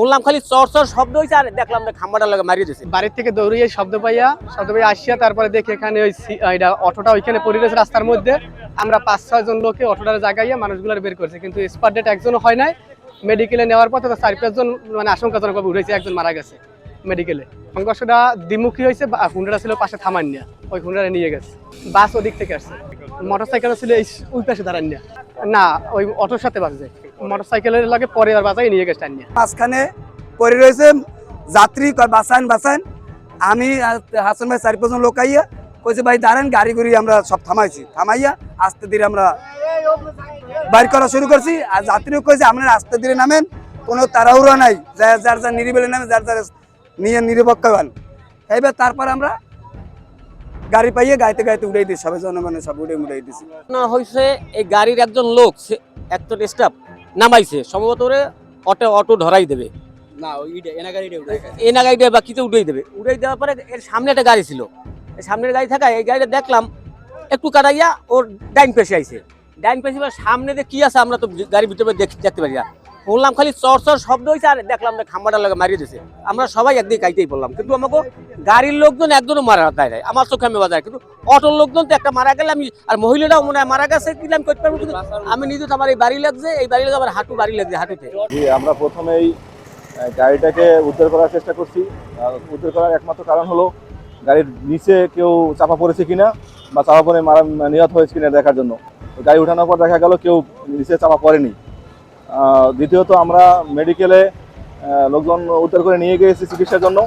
শুনলাম খালি চর চর শব্দ হয়েছে আর দেখলাম খাম্বাটার লাগে মারিয়ে দিয়েছে। বাড়ির থেকে দৌড়িয়ে শব্দ পাইয়া আসিয়া তারপরে দেখি এখানে ওই অটোটা ওইখানে পড়ে রয়েছে রাস্তার মধ্যে। আমরা 5-6 জন লোকে অটোটার জায়গায় মানুষগুলো বের করছে, কিন্তু স্পট ডেট একজনও হয় নাই। মেডিকেলে নেওয়ার পর তো 4-5 জন মানে আশঙ্কাজনকভাবে উঠেছে, একজন মারা গেছে মেডিকেলে। সংঘর্ষটা দ্বিমুখী হয়েছে, হুন্ডাটা ছিল পাশে থামান নিয়ে, ওই হুন্ডাটা নিয়ে গেছে। বাস ওদিক থেকে আসছে, মোটরসাইকেল ছিল ওই পাশে দাঁড়ান নিয়ে, না ওই অটোর সাথে বাজছে, মোটরসাইকেলের লাগে পরে আর বাজাই নিয়ে গেছে নিয়ে। মাঝখানে পড়ে রয়েছে যাত্রী, বাসান বাসান। আমি হাসান ভাই 4-5 জন লোক আইয়া কইছে ভাই দাঁড়ান, গাড়ি গুড়ি আমরা সব থামাইয়া আস্তে ধীরে আমরা বাইর করা শুরু করছি। আর যাত্রীও কইছে আপনারা আস্তে ধীরে নামেন, কোনো তাড়াহুড়ো নাই, যার যার নিরিবিলি নামে, যার যার নিয়ে নিরপেক্ষ হন। এইবার তারপর আমরা গাড়ি পাইয়ে গাইতে উড়াই দিই, সবাই জনগণের সব উড়াই দিছি। না হয়েছে এই গাড়ির একজন লোক, একজন স্টাফ নামাইছে, সম্ভবত ওরে অটো ধরাই দেবে না, এনা গাড়িটা বা কিছু উড়াই দেওয়ার পরে এর সামনে একটা গাড়ি ছিল, সামনের গাড়ি থাকা এই গাড়িটা দেখলাম একটু কাটাইয়া ওর ডাইন পেশে আইছে। ডাইন পেশে সামনে যে কি আছে আমরা তো গাড়ির ভিতরে দেখতে পারি না। শুনলাম খালি চর চর শব্দ হয়েছে আর দেখলাম খাম্বাটার লাগে মারিয়ে দিয়েছে। আমরা সবাই একদিকে কাইতেই বললাম, কিন্তু আমাকে গাড়ির লোকজন একজনও মারা দেয় নাই, আমার চোখে আমি বাজায়। কিন্তু অটোর লোকজন তো একটা মারা গেলে আমি, আর মহিলাটাও মনে হয় মারা গেছে, কিন্তু আমি করতে পারবো। কিন্তু আমি নিজে তো আমার এই বাড়ি লাগছে, এই বাড়ি লাগে আমার বাড়ি লাগছে হাঁটুতে। আমরা প্রথমেই গাড়িটাকে উদ্ধার করার চেষ্টা করছি। উদ্ধার করার একমাত্র কারণ হলো গাড়ির নিচে কেউ চাপা পড়েছে কিনা বা চাপা পড়ে নিহত হয়েছে কিনা দেখার জন্য। গাড়ি উঠানোর পর দেখা গেল কেউ নিচে চাপা পড়েনি। দ্বিতীয়ত আমরা মেডিকেলে লোকজন উদ্ধার করে নিয়ে গিয়েছি চিকিৎসার জন্য।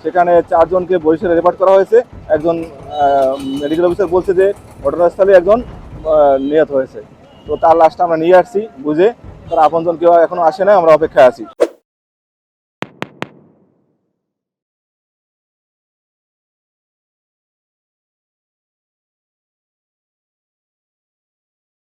সেখানে 4 জনকে বরিশালে রেফার করা হয়েছে। একজন মেডিকেল অফিসার বলছে যে ঘটনাস্থলে একজন নিহত হয়েছে। তো তার লাশটা আমরা নিয়ে আসছি বুঝে, তার আপনজন কেউ এখনো আসে না, আমরা অপেক্ষায় আছি।